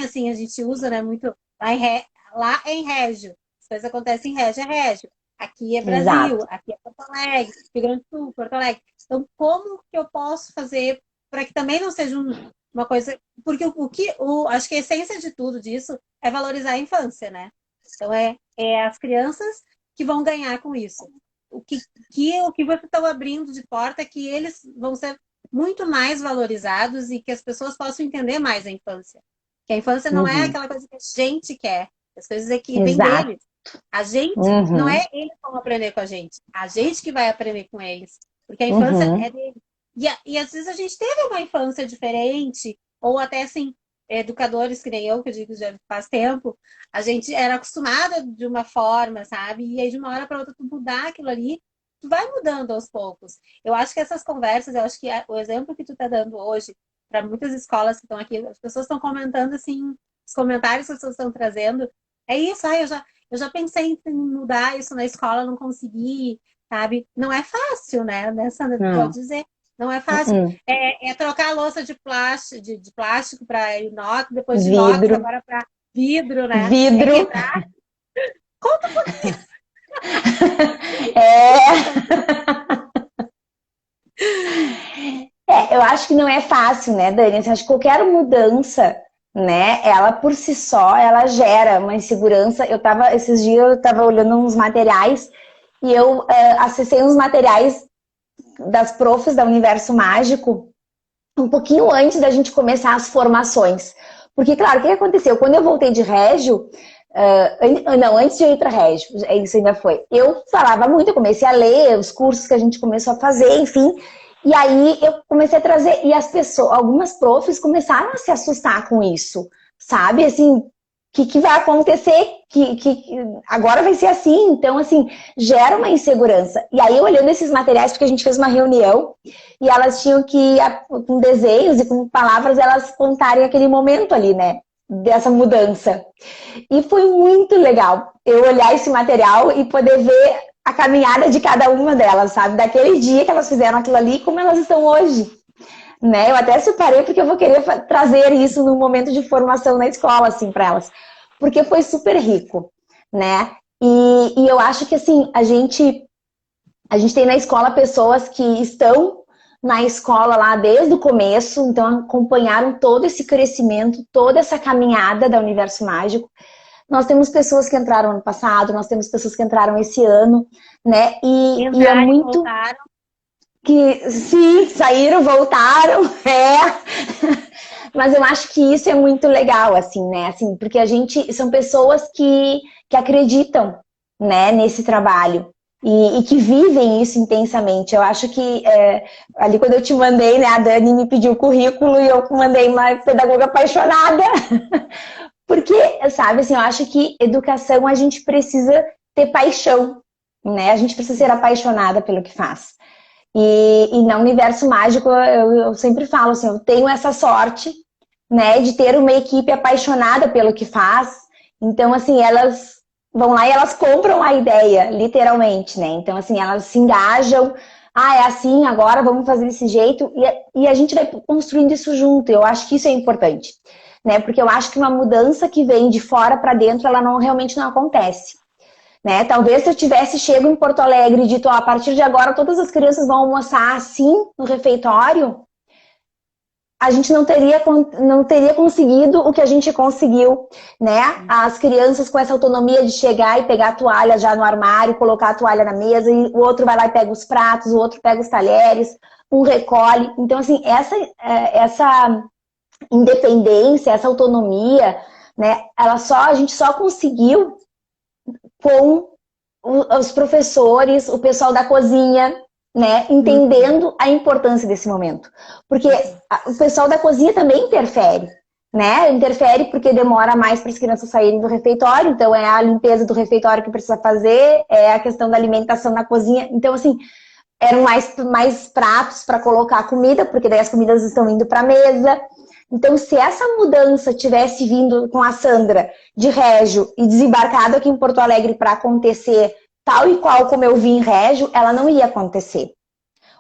assim, a gente usa, né, muito, lá é em Régio, as coisas acontecem em Régio, é Régio. Aqui é Brasil, Exato. aqui é Porto Alegre, Rio Grande do Sul, Porto Alegre. Então, como que eu posso fazer para que também não seja uma coisa... Porque acho que a essência de tudo disso é valorizar a infância, né? Então, é as crianças que vão ganhar com isso. O que vocês estão abrindo de porta é que eles vão ser muito mais valorizados e que as pessoas possam entender mais a infância. Que a infância não é aquela coisa que a gente quer, as coisas é que vem Exato. deles. A gente, não é eles que vão aprender com a gente que vai aprender com eles. Porque a infância é deles. E às vezes a gente teve uma infância diferente, ou até assim, educadores que nem eu, que eu digo já faz tempo, a gente era acostumada de uma forma, sabe? E aí de uma hora para outra tu mudar aquilo ali, tu vai mudando aos poucos. Eu acho que essas conversas, eu acho que o exemplo que tu tá dando hoje para muitas escolas que estão aqui, as pessoas estão comentando assim, os comentários que as pessoas estão trazendo, é isso, eu já pensei em mudar isso na escola, não consegui, sabe? Não é fácil, né? Pode dizer. Não é fácil. É trocar a louça de plástico para inox, depois de inox, Vidro. agora para vidro, né? Vidro. É quebrar. Conta um pouquinho. Eu acho que não é fácil, né, Dani? Assim, acho que qualquer mudança, né, ela por si só, ela gera uma insegurança. Esses dias eu tava olhando uns materiais e eu acessei uns materiais das profs da Universo Mágico um pouquinho antes da gente começar as formações. Porque, claro, o que aconteceu? Quando eu voltei de Régio, não, antes de eu ir para Régio, isso ainda foi. Eu falava muito, eu comecei a ler os cursos que a gente começou a fazer, enfim. E aí eu comecei a trazer, e as pessoas, algumas profs começaram a se assustar com isso, sabe? Assim, que vai acontecer? Que agora vai ser assim. Então, assim, gera uma insegurança. E aí, olhando esses materiais, porque a gente fez uma reunião e elas tinham que, com desenhos e com palavras, elas contarem aquele momento ali, né? Dessa mudança. E foi muito legal eu olhar esse material e poder ver a caminhada de cada uma delas, sabe? Daquele dia que elas fizeram aquilo ali, como elas estão hoje. Né? Eu até separei porque eu vou querer trazer isso no momento de formação na escola, assim, para elas. Porque foi super rico, né? E eu acho que, assim, a gente tem na escola pessoas que estão na escola lá desde o começo, então acompanharam todo esse crescimento, toda essa caminhada da Universo Mágico. Nós temos pessoas que entraram ano passado, nós temos pessoas que entraram esse ano, né? E é muito... Voltaram. Que sim, saíram, voltaram, Mas eu acho que isso é muito legal, assim, né? Assim, porque são pessoas que acreditam, né, nesse trabalho e que vivem isso intensamente. Eu acho que ali quando eu te mandei, né, a Dani me pediu o currículo e eu mandei uma pedagoga apaixonada. Porque, sabe, assim, eu acho que educação a gente precisa ter paixão, né? A gente precisa ser apaixonada pelo que faz. E no Universo Mágico, eu sempre falo assim, eu tenho essa sorte, né, de ter uma equipe apaixonada pelo que faz. Então, assim, elas vão lá e elas compram a ideia, literalmente, né? Então, assim, elas se engajam. Ah, é assim, agora vamos fazer desse jeito. E a gente vai construindo isso junto. Eu acho que isso é importante, né? Porque eu acho que uma mudança que vem de fora para dentro, ela realmente não acontece. Né? Talvez se eu tivesse chego em Porto Alegre e dito, a partir de agora todas as crianças vão almoçar assim no refeitório, a gente não teria conseguido o que a gente conseguiu, né? As crianças com essa autonomia de chegar e pegar a toalha já no armário, colocar a toalha na mesa, e o outro vai lá e pega os pratos, o outro pega os talheres, um recolhe. Então, assim, essa independência, essa autonomia, né? A gente só conseguiu com os professores, o pessoal da cozinha, né, entendendo a importância desse momento. Porque o pessoal da cozinha também interfere, né? Interfere porque demora mais para as crianças saírem do refeitório, então é a limpeza do refeitório que precisa fazer, é a questão da alimentação na cozinha. Então, assim, eram mais pratos para colocar a comida, porque daí as comidas estão indo para a mesa. Então, se essa mudança tivesse vindo com a Sandra de Régio e desembarcado aqui em Porto Alegre para acontecer tal e qual como eu vi em Régio, ela não ia acontecer.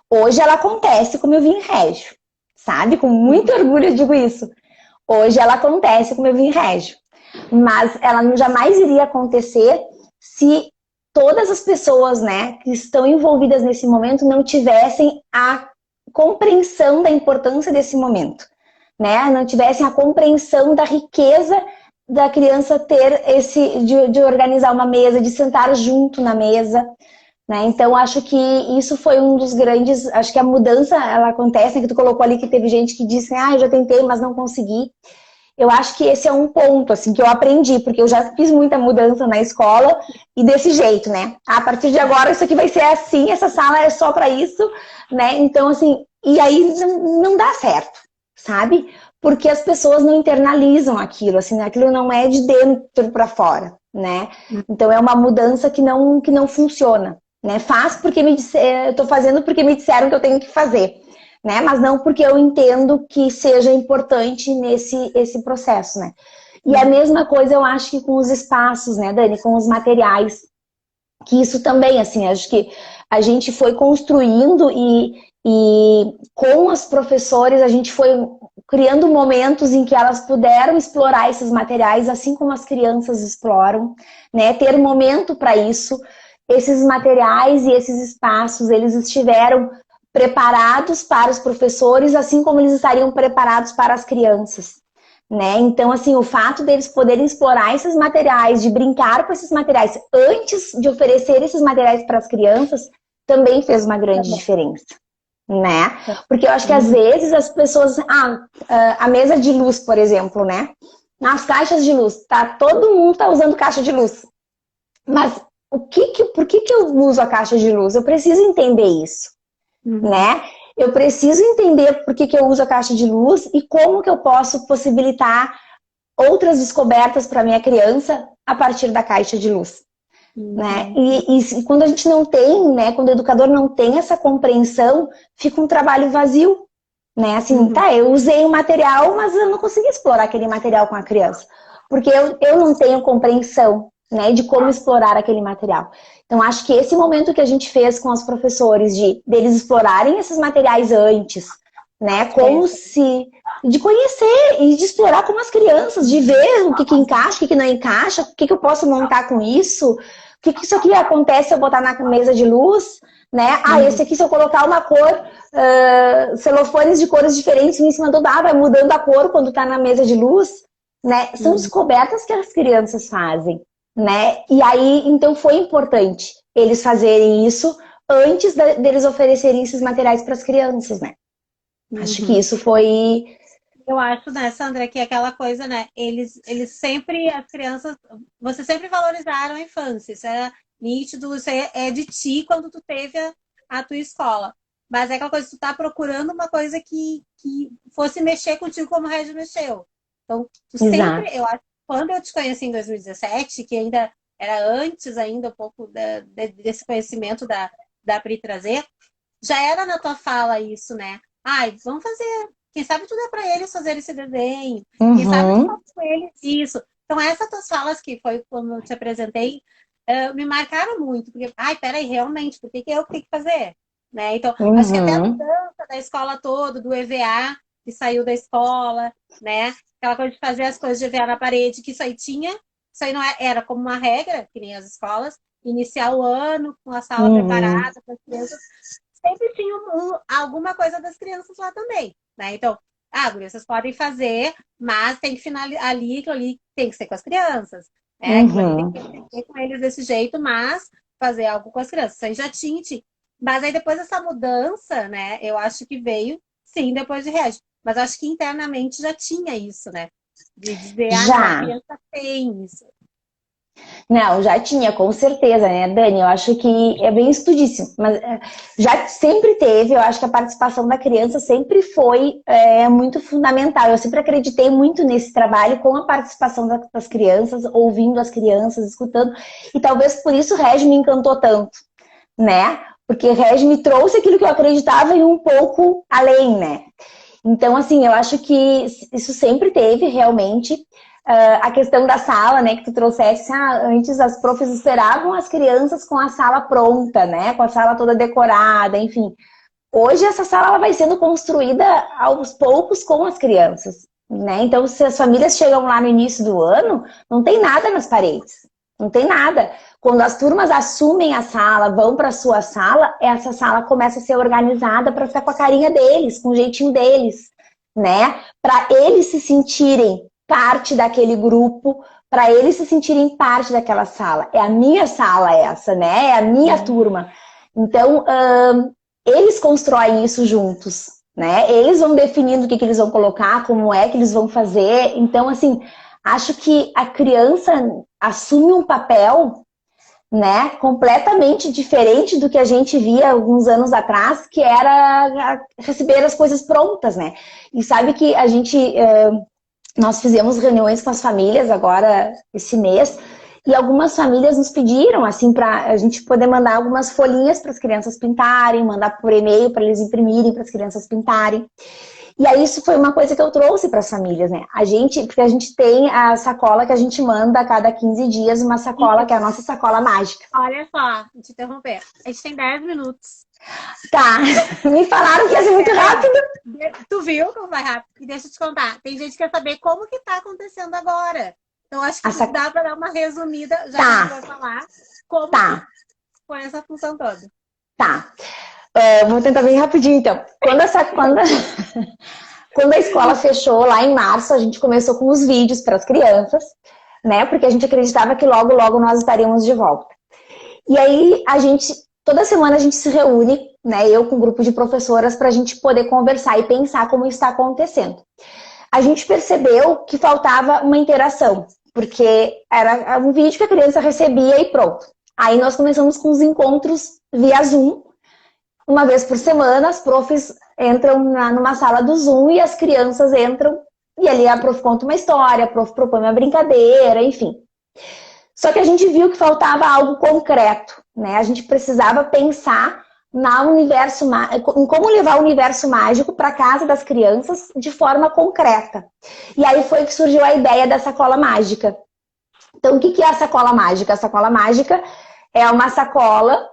Hoje ela acontece como eu vi em Régio, sabe? Com muito orgulho eu digo isso. Hoje ela acontece como eu vi em Régio. Mas ela jamais iria acontecer se todas as pessoas, né, que estão envolvidas nesse momento não tivessem a compreensão da importância desse momento. Né? Não tivessem a compreensão da riqueza da criança ter de organizar uma mesa, de sentar junto na mesa, né? Então acho que isso foi um dos grandes, acho que a mudança ela acontece, né? Que tu colocou ali que teve gente que disse, eu já tentei, mas não consegui. Eu acho que esse é um ponto, assim, que eu aprendi, porque eu já fiz muita mudança na escola e desse jeito, né? A partir de agora isso aqui vai ser assim, essa sala é só para isso, né? Então, assim, e aí não dá certo, sabe? Porque as pessoas não internalizam aquilo, assim, aquilo não é de dentro para fora, né? Então é uma mudança que não funciona, né? Faço porque eu tô fazendo porque me disseram que eu tenho que fazer, né? Mas não porque eu entendo que seja importante esse processo, né? E a mesma coisa eu acho que com os espaços, né, Dani, com os materiais, que isso também, assim, acho que a gente foi construindo e com os professores a gente foi criando momentos em que elas puderam explorar esses materiais, assim como as crianças exploram, né? Ter momento para isso. Esses materiais e esses espaços, eles estiveram preparados para os professores, assim como eles estariam preparados para as crianças, né? Então, assim, o fato deles poderem explorar esses materiais, de brincar com esses materiais antes de oferecer esses materiais para as crianças, também fez uma grande diferença, né? Porque eu acho que às vezes as pessoas, a mesa de luz, por exemplo, né? As caixas de luz, todo mundo tá usando caixa de luz. Mas por que eu uso a caixa de luz? Eu preciso entender isso, né? Eu preciso entender por que eu uso a caixa de luz e como que eu posso possibilitar outras descobertas para minha criança a partir da caixa de luz, né? E quando a gente não tem, né? Quando o educador não tem essa compreensão, fica um trabalho vazio, né? Assim, eu usei o material, mas eu não consegui explorar aquele material com a criança, porque eu não tenho compreensão, né, de como explorar aquele material. Então, acho que esse momento que a gente fez com os professores, deles explorarem esses materiais antes, né, de conhecer e de explorar com as crianças, de ver o que encaixa, o que não encaixa, o que eu posso montar com isso, o que isso aqui acontece se eu botar na mesa de luz, né? Esse aqui, se eu colocar uma cor, celofanes de cores diferentes em cima do vai mudando a cor quando tá na mesa de luz, né? São descobertas que as crianças fazem, né? E aí, então foi importante eles fazerem isso antes deles oferecerem esses materiais para as crianças, né? Acho que isso foi... Eu acho, né, Sandra, que aquela coisa, né, eles sempre, as crianças, você sempre valorizaram a infância, isso era nítido, isso é de ti quando tu teve a tua escola. Mas é aquela coisa, tu tá procurando uma coisa que fosse mexer contigo como o Regis mexeu. Então, tu sempre, eu acho, quando eu te conheci em 2017, que ainda era antes ainda um pouco desse conhecimento da Pri trazer, já era na tua fala isso, né? Vamos fazer. Quem sabe tu dá para eles fazer esse desenho. Quem sabe tu faz com eles isso. Então, essas tuas falas que foi como eu te apresentei, me marcaram muito. Porque, peraí, realmente, por que eu tenho que fazer? Né? Então, acho que até a mudança da escola toda, do EVA, que saiu da escola, né? Aquela coisa de fazer as coisas de EVA na parede, que isso aí não era como uma regra, que nem as escolas, iniciar o ano com a sala preparada para as crianças. Sempre tinha alguma coisa das crianças lá também, né? Então, vocês podem fazer, mas tem que finalizar ali tem que ser com as crianças, né? Tem que ser com eles desse jeito, mas fazer algo com as crianças. Isso aí já tinha. Mas aí depois dessa mudança, né? Eu acho que veio, sim, depois de Regi. Mas acho que internamente já tinha isso, né? De dizer, não, a criança tem isso. Não, já tinha, com certeza, né, Dani? Eu acho que é bem estudíssimo, mas já sempre teve, eu acho que a participação da criança sempre foi muito fundamental. Eu sempre acreditei muito nesse trabalho com a participação das crianças, ouvindo as crianças, escutando, e talvez por isso o Regi me encantou tanto, né? Porque o Regi me trouxe aquilo que eu acreditava e um pouco além, né? Então, assim, eu acho que isso sempre teve, realmente. A questão da sala, né, que tu trouxeste, antes as profs esperavam as crianças com a sala pronta, né, com a sala toda decorada, enfim. Hoje essa sala ela vai sendo construída aos poucos com as crianças, né, então se as famílias chegam lá no início do ano, não tem nada nas paredes, não tem nada. Quando as turmas assumem a sala, vão para a sua sala, essa sala começa a ser organizada para ficar com a carinha deles, com o jeitinho deles, né, para eles se sentirem parte daquele grupo, para eles se sentirem parte daquela sala. É a minha sala essa, né? É a minha turma. Então, eles constroem isso juntos, né? Eles vão definindo o que eles vão colocar, como é que eles vão fazer. Então, assim, acho que a criança assume um papel, né, completamente diferente do que a gente via alguns anos atrás, que era receber as coisas prontas, né? E sabe que a gente... Nós fizemos reuniões com as famílias agora, esse mês, e algumas famílias nos pediram, assim, para a gente poder mandar algumas folhinhas para as crianças pintarem, mandar por e-mail para eles imprimirem, para as crianças pintarem. E aí isso foi uma coisa que eu trouxe para as famílias, né? Porque a gente tem a sacola que a gente manda a cada 15 dias, uma sacola que é a nossa sacola mágica. Olha só, vou te interromper. A gente tem 10 minutos. Tá, me falaram que ia ser muito rápido. Tu viu como vai rápido? E deixa eu te contar, tem gente que quer saber como que tá acontecendo agora. Então acho que dá para dar uma resumida, já que a gente vai falar, como que foi essa função toda. Tá. Vou tentar bem rapidinho, então. Quando a escola fechou, lá em março, a gente começou com os vídeos para as crianças, né? Porque a gente acreditava que logo, logo nós estaríamos de volta. E aí, toda semana a gente se reúne, né? Eu com um grupo de professoras, para a gente poder conversar e pensar como está acontecendo. A gente percebeu que faltava uma interação, porque era um vídeo que a criança recebia e pronto. Aí nós começamos com os encontros via Zoom. Uma vez por semana, as profs entram numa sala do Zoom e as crianças entram e ali a prof conta uma história, a prof propõe uma brincadeira, enfim. Só que a gente viu que faltava algo concreto, né? A gente precisava pensar em como levar o universo mágico para casa das crianças de forma concreta. E aí foi que surgiu a ideia da sacola mágica. Então, o que é a sacola mágica? A sacola mágica é uma sacola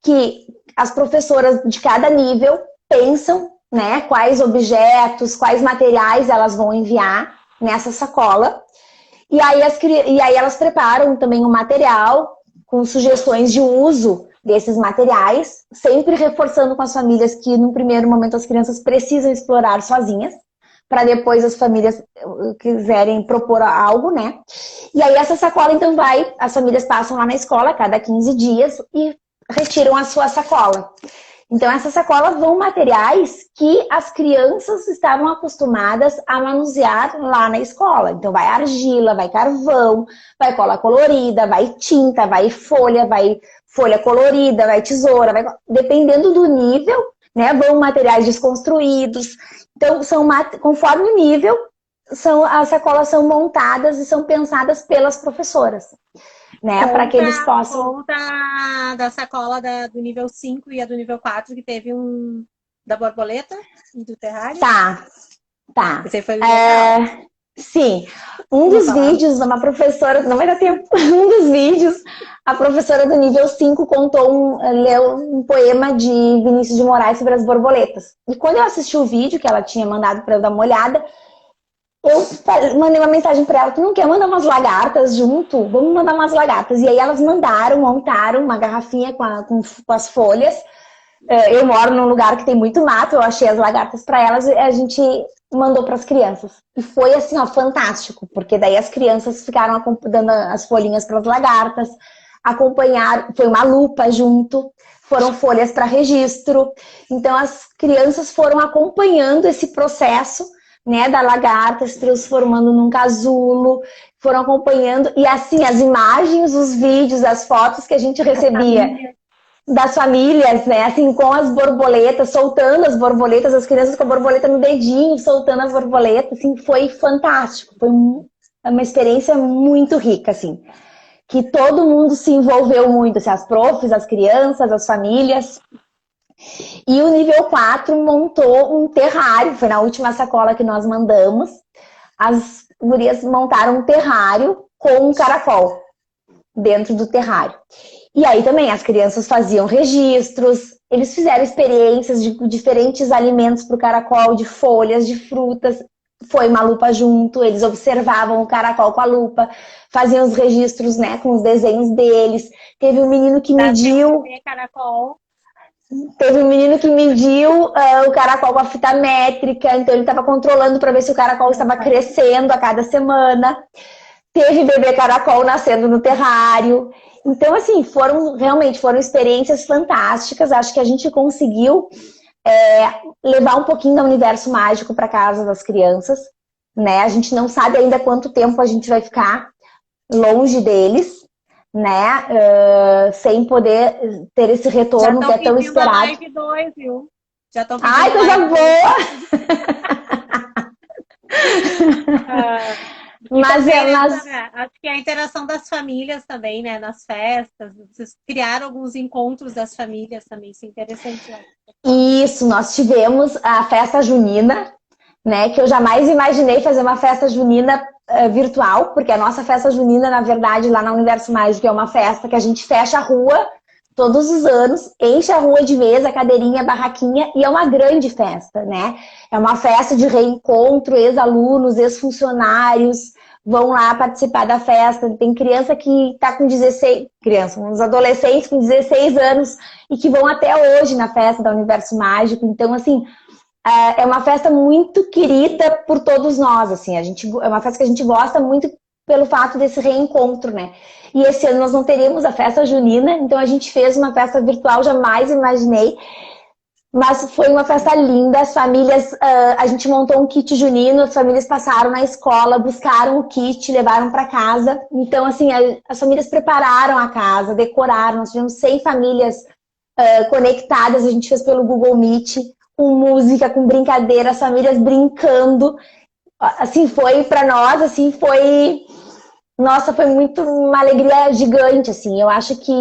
que as professoras de cada nível pensam, né, quais objetos, quais materiais elas vão enviar nessa sacola. E aí elas preparam também um material com sugestões de uso desses materiais, sempre reforçando com as famílias que, num primeiro momento, as crianças precisam explorar sozinhas, para depois as famílias quiserem propor algo, né? E aí essa sacola, então, as famílias passam lá na escola a cada 15 dias e retiram a sua sacola. Então, essas sacolas vão materiais que as crianças estavam acostumadas a manusear lá na escola. Então, vai argila, vai carvão, vai cola colorida, vai tinta, vai folha colorida, vai tesoura, dependendo do nível, né? Vão materiais desconstruídos. Então, conforme o nível, as sacolas são montadas e são pensadas pelas professoras. Né, para que eles possam... da sacola do nível 5 e a do nível 4, que teve da borboleta e do terrário? Tá. Esse foi sim. Um dos vídeos, uma professora... Não vai dar tempo. Um dos vídeos, a professora do nível 5 leu um poema de Vinícius de Moraes sobre as borboletas. E quando eu assisti o vídeo, que ela tinha mandado para eu dar uma olhada, eu mandei uma mensagem para ela: tu não quer mandar umas lagartas junto? Vamos mandar umas lagartas. E aí elas montaram uma garrafinha com as folhas. Eu moro num lugar que tem muito mato, eu achei as lagartas para elas e a gente mandou para as crianças. E foi assim, ó, fantástico, porque daí as crianças ficaram dando as folhinhas para as lagartas, acompanharam, foi uma lupa junto, foram folhas para registro. Então as crianças foram acompanhando esse processo, né, da lagarta se transformando num casulo, foram acompanhando, e assim, as imagens, os vídeos, as fotos que a gente recebia das famílias, né, assim, com as borboletas, soltando as borboletas, as crianças com a borboleta no dedinho, soltando as borboletas, assim, foi fantástico, foi uma experiência muito rica, assim, que todo mundo se envolveu muito, assim, as profs, as crianças, as famílias. E o nível 4 montou um terrário, foi na última sacola que nós mandamos. As gurias montaram um terrário com um caracol dentro do terrário. E aí também as crianças faziam registros, eles fizeram experiências de diferentes alimentos para o caracol, de folhas, de frutas. Foi uma lupa junto, eles observavam o caracol com a lupa, faziam os registros, né, com os desenhos deles. Teve um menino que mediu... Teve um menino que mediu o caracol com a fita métrica, então ele estava controlando para ver se o caracol estava crescendo a cada semana. Teve bebê caracol nascendo no terrário. Então, assim, realmente foram experiências fantásticas. Acho que a gente conseguiu levar um pouquinho do universo mágico para casa das crianças, né? A gente não sabe ainda quanto tempo a gente vai ficar longe deles, né? Sem poder ter esse retorno que é tão esperado. Live 2, viu? Já estão pedindo. Ai, coisa boa! Mas acho que a interação das famílias também, né? Nas festas, vocês criaram alguns encontros das famílias também, isso é interessante. Né? Isso, nós tivemos a festa junina, né? Que eu jamais imaginei fazer uma festa junina virtual, porque a nossa festa junina, na verdade, lá na Universo Mágico, é uma festa que a gente fecha a rua todos os anos, enche a rua de mesa, cadeirinha, barraquinha, e é uma grande festa, né? É uma festa de reencontro, ex-alunos, ex-funcionários, vão lá participar da festa. Tem criança que está com 16, uns adolescentes com 16 anos e que vão até hoje na festa da Universo Mágico. Então, assim, é uma festa muito querida por todos nós, assim. É uma festa que a gente gosta muito pelo fato desse reencontro, né? E esse ano nós não teríamos a festa junina, então a gente fez uma festa virtual, jamais imaginei. Mas foi uma festa linda, as famílias, a gente montou um kit junino, as famílias passaram na escola, buscaram o kit, levaram para casa. Então, assim, as famílias prepararam a casa, decoraram, nós tivemos 100 famílias conectadas, a gente fez pelo Google Meet, com música, com brincadeira, as famílias brincando. Assim, foi para nós, assim, foi... Nossa, foi muito uma alegria gigante, assim. Eu acho que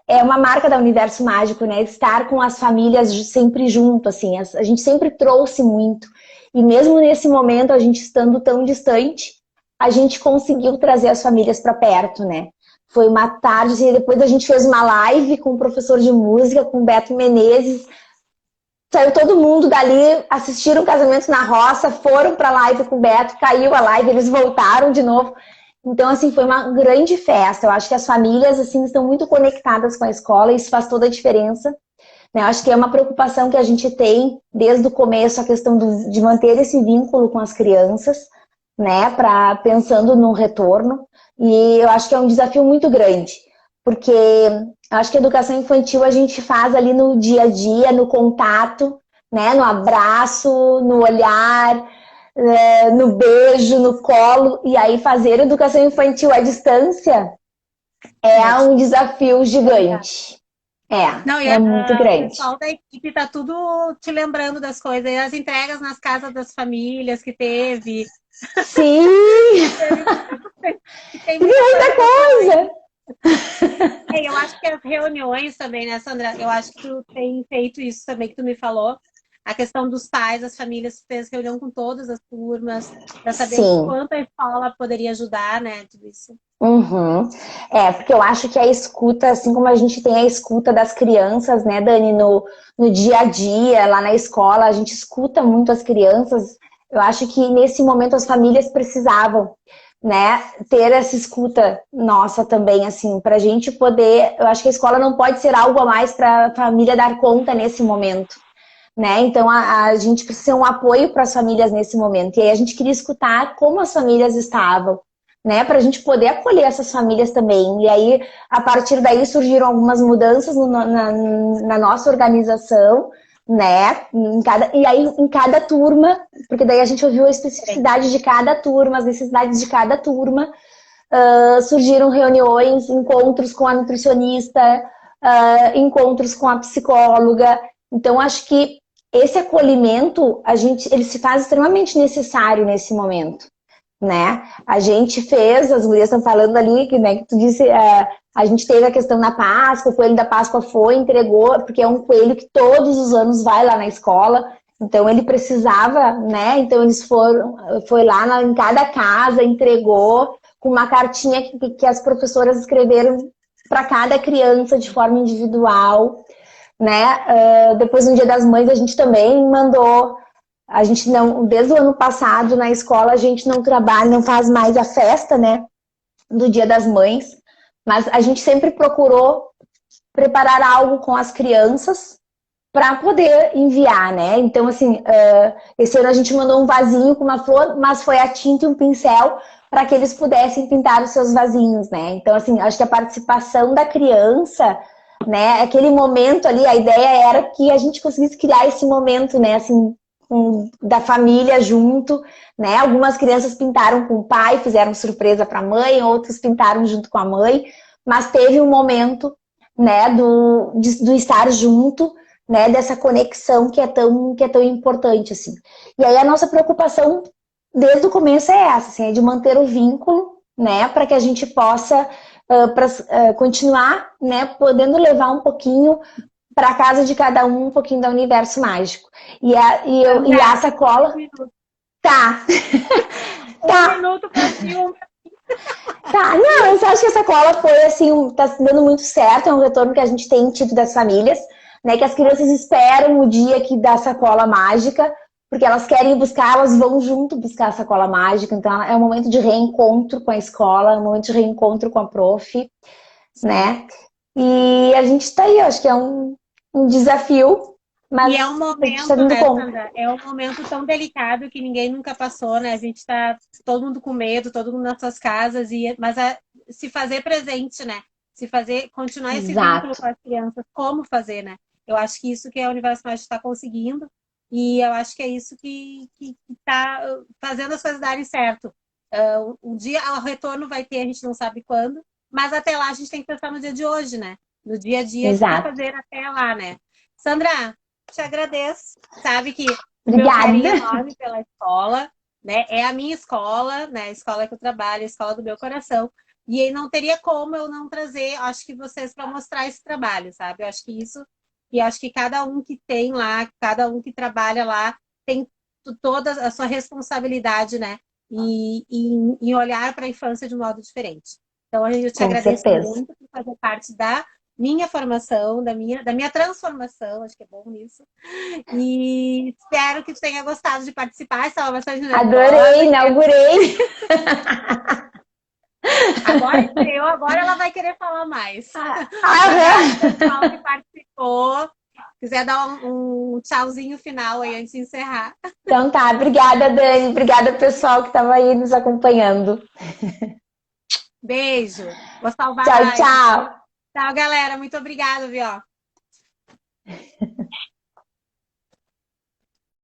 é uma marca da Universo Mágico, né? Estar com as famílias sempre junto, assim. A gente sempre trouxe muito. E mesmo nesse momento, a gente estando tão distante, a gente conseguiu trazer as famílias para perto, né? Foi uma tarde, assim, depois a gente fez uma live com o professor de música, com o Beto Menezes. Saiu todo mundo dali, assistiram o Casamento na Roça, foram para a live com o Beto, caiu a live, eles voltaram de novo. Então, assim, foi uma grande festa. Eu acho que as famílias, assim, estão muito conectadas com a escola e isso faz toda a diferença. Né? Eu acho que é uma preocupação que a gente tem desde o começo, a questão de manter esse vínculo com as crianças, né? Pensando no retorno. E eu acho que é um desafio muito grande, porque eu acho que a educação infantil a gente faz ali no dia a dia, no contato, né? No abraço, no olhar... no beijo, no colo, e aí fazer educação infantil à distância é um desafio gigante. Não, e É muito grande. O pessoal da equipe tá tudo te lembrando das coisas, e as entregas nas casas das famílias que teve. Sim! Tem muita coisa! Eu acho que as reuniões também, né, Sandra? Eu acho que tu tem feito isso também, que tu me falou. A questão dos pais, as famílias, fez reunião com todas as turmas, para saber quanto a escola poderia ajudar, né, tudo isso. Uhum. Porque eu acho que a escuta, assim como a gente tem a escuta das crianças, né, Dani, no dia a dia, lá na escola, a gente escuta muito as crianças. Eu acho que nesse momento as famílias precisavam, né, ter essa escuta nossa também, assim, pra gente poder... Eu acho que a escola não pode ser algo a mais para a família dar conta nesse momento. Né? Então a gente precisa ser um apoio para as famílias nesse momento. E aí a gente queria escutar como as famílias estavam, né? Para a gente poder acolher essas famílias também. E aí, a partir daí, surgiram algumas mudanças na nossa organização, né? E aí, em cada turma, porque daí a gente ouviu a especificidade de cada turma, as necessidades de cada turma, surgiram reuniões, encontros com a nutricionista, encontros com a psicóloga. Então, acho que esse acolhimento, ele se faz extremamente necessário nesse momento, né? A gente fez, as gurias estão falando ali, né, que tu disse, a gente teve a questão da Páscoa, o coelho da Páscoa entregou, porque é um coelho que todos os anos vai lá na escola, então ele precisava, né? Então eles foi lá em cada casa, entregou com uma cartinha que as professoras escreveram para cada criança de forma individual, né? Depois no Dia das Mães a gente também mandou, a gente não, desde o ano passado na escola a gente não trabalha, não faz mais a festa, né, do Dia das Mães, mas a gente sempre procurou preparar algo com as crianças para poder enviar, né? Então assim, esse ano a gente mandou um vasinho com uma flor, mas foi a tinta e um pincel para que eles pudessem pintar os seus vasinhos, né? Então assim, acho que a participação da criança, né, aquele momento ali, a ideia era que a gente conseguisse criar esse momento, né, assim, da família junto, né, algumas crianças pintaram com o pai, fizeram surpresa para a mãe, outros pintaram junto com a mãe, mas teve um momento, né, do estar junto, né, dessa conexão que é tão importante, assim. E aí a nossa preocupação desde o começo é essa, assim, é de manter o vínculo, né, para que a gente possa continuar, né, podendo levar um pouquinho para casa de cada um pouquinho da Universo Mágico. E a sacola... Tá. Um minuto para filme. Tá, não, eu só acho que essa sacola foi assim, tá dando muito certo, é um retorno que a gente tem tido das famílias, né, que as crianças esperam o dia que dá sacola mágica, porque elas querem buscar, elas vão junto buscar a sacola mágica, então é um momento de reencontro com a escola, é um momento de reencontro com a prof, né? E a gente está aí, eu acho que é um desafio, mas E é um a gente está momento, dando né, conta. Sandra? É um momento tão delicado que ninguém nunca passou, né? A gente tá todo mundo com medo, todo mundo nas suas casas, mas se fazer presente, né? Se fazer, continuar esse vínculo Exato, com as crianças, como fazer, né? Eu acho que isso que a Universo Mágico está conseguindo, e eu acho que é isso que tá fazendo as coisas darem certo. Um dia o retorno vai ter, a gente não sabe quando, mas até lá a gente tem que pensar no dia de hoje, né? No dia a dia e exato. fazer até lá, né? Sandra, te agradeço. Sabe que o meu carinho é Obrigada. enorme pela escola, né? É a minha escola, né? A escola que eu trabalho, a escola do meu coração. E aí não teria como eu não trazer, acho que vocês para mostrar esse trabalho, sabe? Eu acho que isso, e acho que cada um que tem lá, cada um que trabalha lá, tem toda a sua responsabilidade, né? E olhar para a infância de um modo diferente. Então, eu te Com agradeço certeza. muito por fazer parte da minha formação, da minha transformação, acho que é bom nisso. E espero que tu tenha gostado de participar. Estava bastante Adorei, nervosa. inaugurei. Agora estreou, agora ela vai querer falar mais. Obrigada, Aham. pessoal, que participou. Quiser dar um tchauzinho final aí antes de encerrar. Então tá, obrigada, Dani. Obrigada, pessoal que estava aí nos acompanhando. Beijo. Vou salvar a Tchau, live. tchau. Tchau, galera. Muito obrigada, viu?